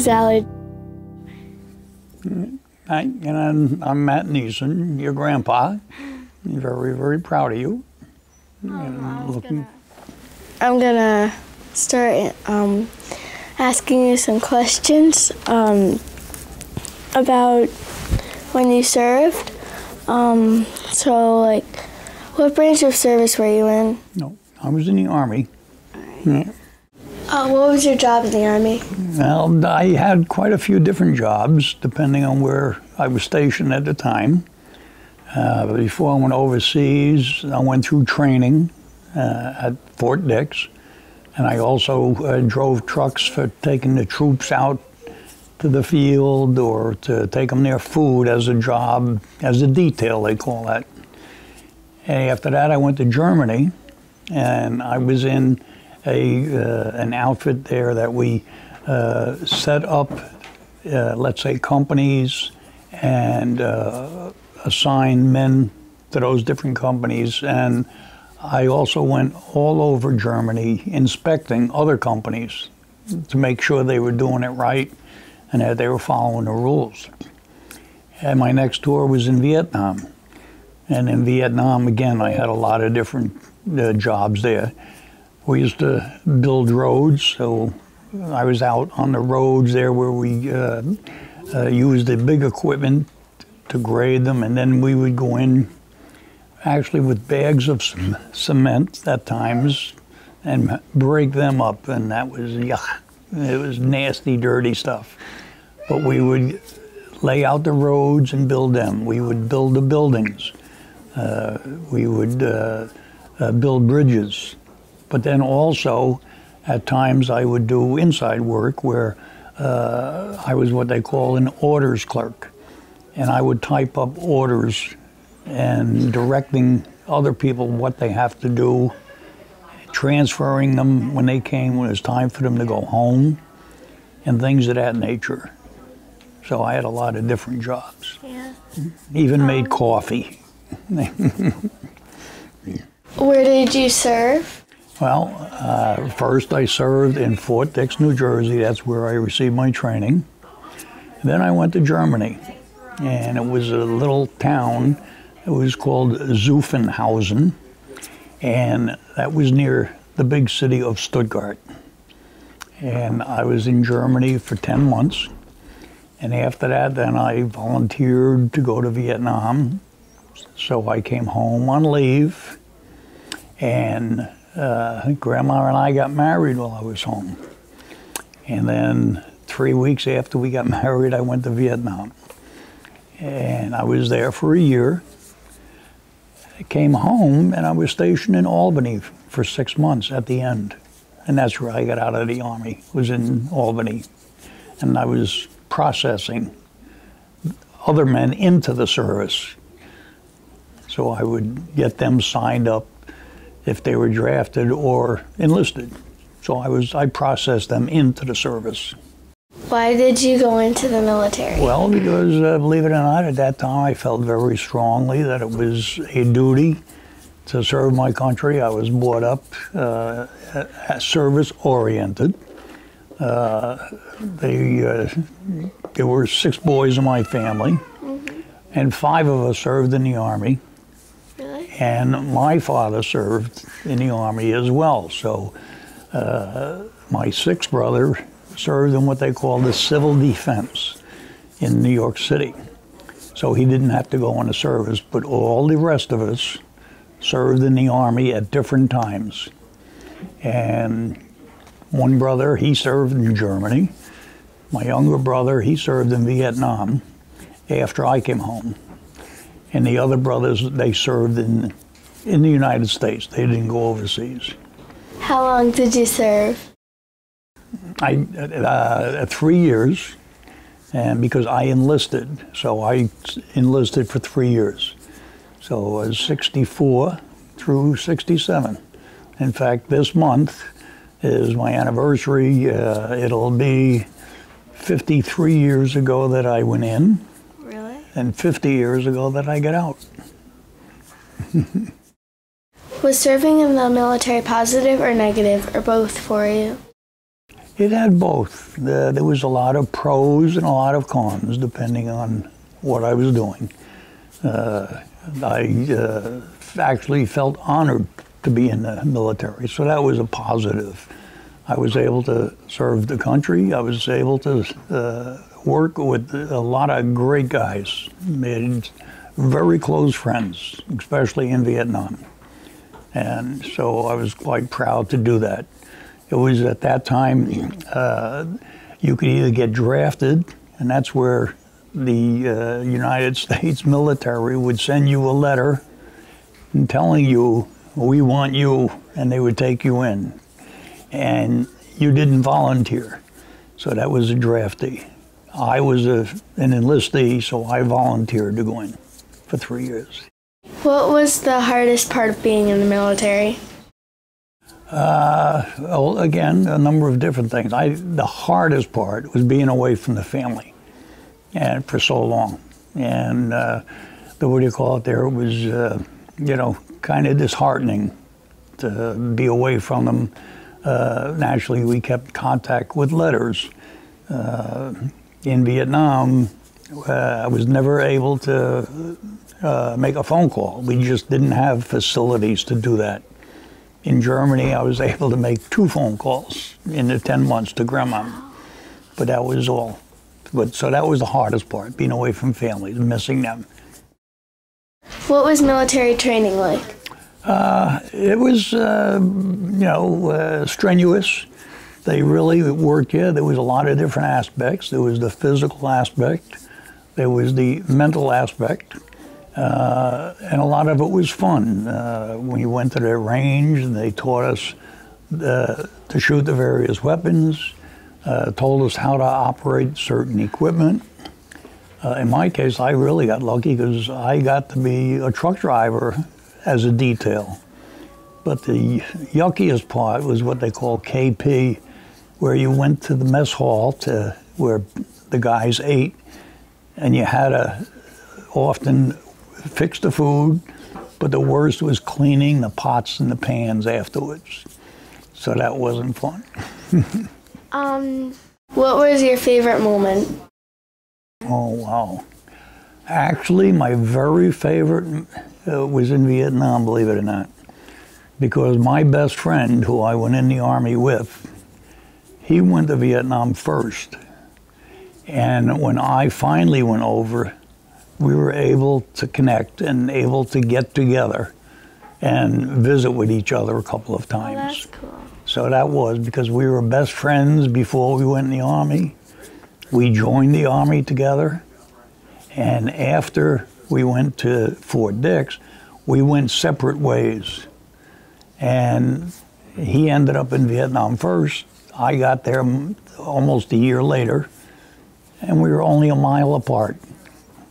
name's Allie. Hi, and I'm Matt Neeson, your grandpa. I'm very, very proud of you. I'm gonna start asking you some questions about when you served. So, like, what branch of service were you in? No, I was in the Army. Right. Yeah. What was your job in the Army? Well, I had quite a few different jobs, depending on where I was stationed at the time. Before I went overseas, I went through training at Fort Dix, and I also drove trucks for taking the troops out to the field or to take them their food as a job, as a detail, they call that. And after that, I went to Germany, and I was in an outfit there that we set up, let's say, companies and assign men to those different companies. And I also went all over Germany inspecting other companies to make sure they were doing it right and that they were following the rules. And my next tour was in Vietnam. And in Vietnam, again, I had a lot of different jobs there. We used to build roads, so I was out on the roads there where we used the big equipment to grade them, and then we would go in actually with bags of cement at times and break them up, and that was yuck. It was nasty, dirty stuff. But we would lay out the roads and build them. We would build the buildings. We would build bridges. But then also, at times, I would do inside work where I was what they call an orders clerk. And I would type up orders and directing other people what they have to do, transferring them when they came, when it was time for them to go home, and things of that nature. So I had a lot of different jobs. Yeah. Even made coffee. Where did you serve? Well, first I served in Fort Dix, New Jersey. That's where I received my training. Then I went to Germany, and it was a little town. It was called Zuffenhausen, and that was near the big city of Stuttgart. And I was in Germany for 10 months, and after that, then I volunteered to go to Vietnam. So I came home on leave, and Grandma and I got married while I was home. And then 3 weeks after we got married, I went to Vietnam. And I was there for a year. I came home, and I was stationed in Albany for 6 months at the end. And that's where I got out of the Army, was in Albany. And I was processing other men into the service. So I would get them signed up if they were drafted or enlisted. So I processed them into the service. Why did you go into the military? Well, because believe it or not, at that time I felt very strongly that it was a duty to serve my country. I was brought up service-oriented. There were 6 boys in my family, and 5 of us served in the Army. Really? And my father served in the Army as well. So my 6th brother served in what they call the civil defense in New York City. So he didn't have to go into service, but all the rest of us served in the Army at different times. And one brother, he served in Germany. My younger brother, he served in Vietnam after I came home. And the other brothers, they served in the United States. They didn't go overseas. How long did you serve? 3 years, and because I enlisted. So I enlisted for 3 years. So I was 64 through 67. In fact, this month is my anniversary. It'll be 53 years ago that I went in. Really? And 50 years ago that I got out. Was serving in the military positive or negative, or both for you? It had both. There was a lot of pros and a lot of cons, depending on what I was doing. I actually felt honored to be in the military, so that was a positive. I was able to serve the country. I was able to work with a lot of great guys, made very close friends, especially in Vietnam. And so I was quite proud to do that. It was at that time, you could either get drafted, and that's where the United States military would send you a letter telling you, we want you, and they would take you in. And you didn't volunteer, so that was a draftee. I was an enlistee, so I volunteered to go in for 3 years. What was the hardest part of being in the military? Well, again, a number of different things. The hardest part was being away from the family, and for so long. And what do you call it? There was, kind of disheartening to be away from them. Naturally, we kept contact with letters. In Vietnam, I was never able to make a phone call. We just didn't have facilities to do that. In Germany, I was able to make 2 phone calls in the 10 months to Grandma, but that was all. So that was the hardest part, being away from family, missing them. What was military training like? It was, strenuous. They really worked you. There was a lot of different aspects. There was the physical aspect. There was the mental aspect. And a lot of it was fun. When you went to the range, and they taught us to shoot the various weapons, told us how to operate certain equipment. In my case, I really got lucky because I got to be a truck driver as a detail. But the yuckiest part was what they call KP, where you went to the mess hall to where the guys ate, and you had to often fix the food, but the worst was cleaning the pots and the pans afterwards. So that wasn't fun. What was your favorite moment? Oh, wow. Actually, my very favorite was in Vietnam, believe it or not, because my best friend, who I went in the Army with, he went to Vietnam first. And when I finally went over, we were able to connect and able to get together and visit with each other a couple of times. Oh, that's cool. So that was because we were best friends before we went in the Army. We joined the Army together. And after we went to Fort Dix, we went separate ways. And he ended up in Vietnam first. I got there almost a year later, and we were only a mile apart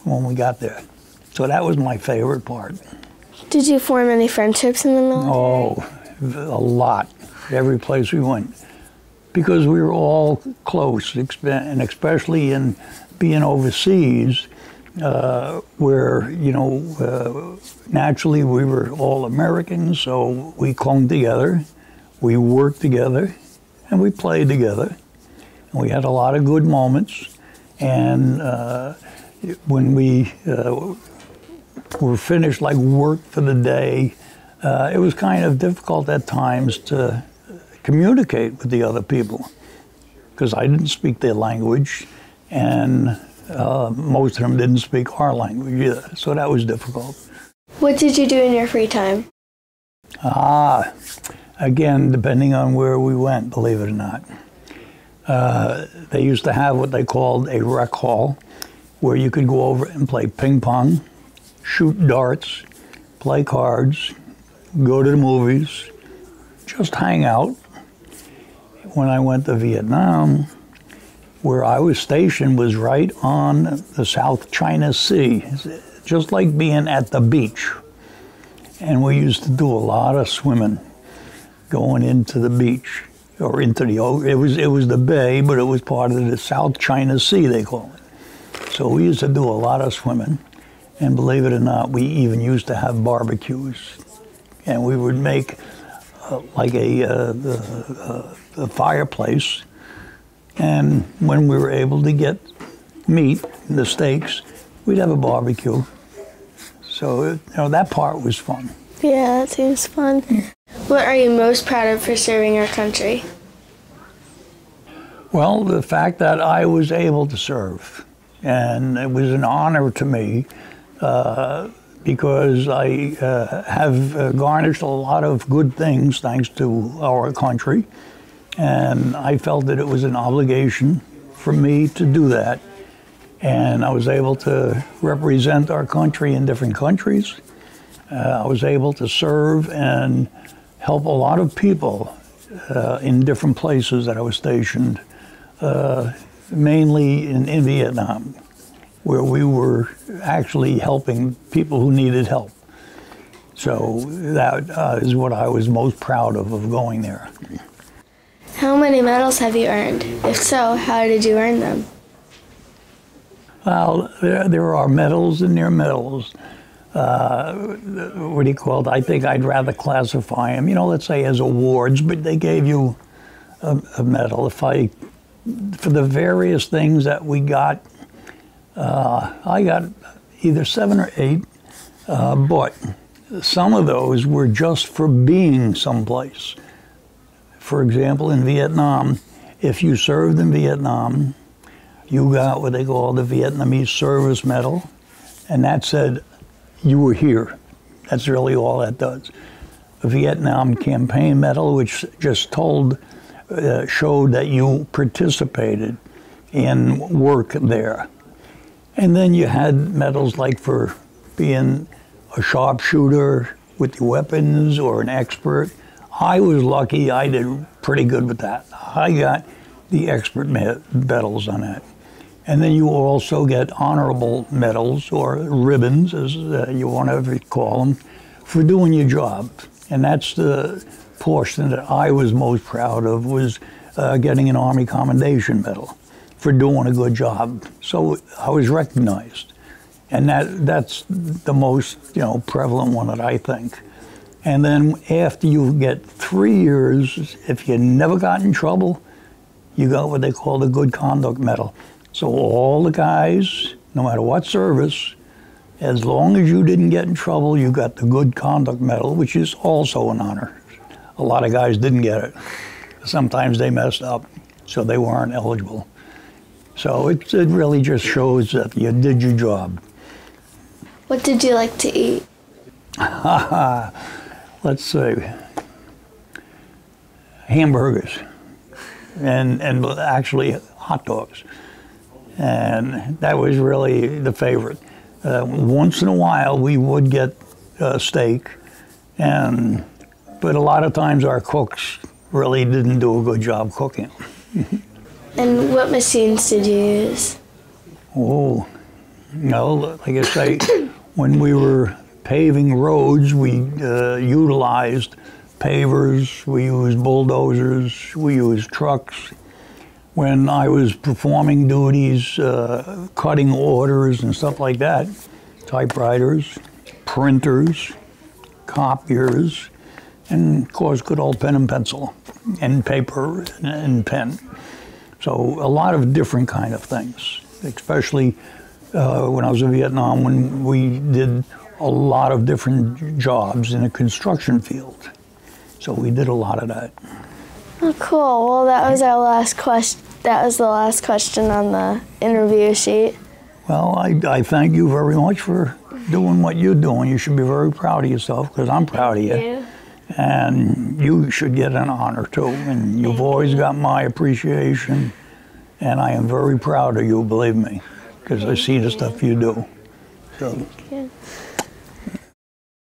when we got there. So that was my favorite part. Did you form any friendships in the military? Oh, a lot. Every place we went. Because we were all close, and especially in being overseas, where, naturally we were all Americans, so we clung together, we worked together, and we played together. And we had a lot of good moments. And when we were finished, like work for the day, it was kind of difficult at times to communicate with the other people because I didn't speak their language, and most of them didn't speak our language either, so that was difficult. What did you do in your free time? Again, depending on where we went, believe it or not. They used to have what they called a rec hall, where you could go over and play ping pong, shoot darts, play cards, go to the movies, just hang out. When I went to Vietnam, where I was stationed was right on the South China Sea, just like being at the beach. And we used to do a lot of swimming, going into the beach, or into the, it was the bay, but it was part of the South China Sea, they call it. So we used to do a lot of swimming, and believe it or not, we even used to have barbecues. And we would make like a fireplace And when we were able to get meat, the steaks, we'd have a barbecue. So, that part was fun. Yeah, that seems fun. What are you most proud of for serving our country? Well, the fact that I was able to serve, and it was an honor to me because I have garnished a lot of good things thanks to our country, and I felt that it was an obligation for me to do that. And I was able to represent our country in different countries. I was able to serve and help a lot of people in different places that I was stationed. Mainly in Vietnam, where we were actually helping people who needed help. So that is what I was most proud of going there. How many medals have you earned? If so, how did you earn them? Well, there are medals and there are medals. What do you call it? I think I'd rather classify them, let's say as awards, but they gave you a medal. For the various things that we got, I got either 7 or 8, but some of those were just for being someplace. For example, in Vietnam, if you served in Vietnam, you got what they call the Vietnamese Service Medal, and that said you were here. That's really all that does. A Vietnam Campaign Medal, which just showed that you participated in work there. And then you had medals like for being a sharpshooter with your weapons or an expert. I was lucky, I did pretty good with that. I got the expert medals on that. And then you also get honorable medals or ribbons, as you want to call them, for doing your job. And that's the portion that I was most proud of, was getting an Army Commendation Medal for doing a good job. So I was recognized. And that's the most prevalent one that I think. And then after you get 3 years, if you never got in trouble, you got what they call the Good Conduct Medal. So all the guys, no matter what service, as long as you didn't get in trouble, you got the Good Conduct Medal, which is also an honor. A lot of guys didn't get it. Sometimes they messed up, so they weren't eligible. So it really just shows that you did your job. What did you like to eat? Let's see. Hamburgers and actually hot dogs. And that was really the favorite. Once in a while we would get steak, but a lot of times our cooks really didn't do a good job cooking. And what machines did you use? Oh, like I say, when we were paving roads, we utilized pavers, we used bulldozers, we used trucks. When I was performing duties, cutting orders and stuff like that, typewriters, printers, copiers, and of course good old pen and pencil, and paper and pen. So a lot of different kind of things, especially when I was in Vietnam, when we did a lot of different jobs in a construction field. So we did a lot of that. Oh, cool. Well, that was our last question. That was the last question on the interview sheet. Well, I thank you very much for doing what you're doing. You should be very proud of yourself, because I'm proud of you. Thank you. And you should get an honor too. And you've always got my appreciation. And I am very proud of you, believe me, because I see the stuff you do. So. Thank you.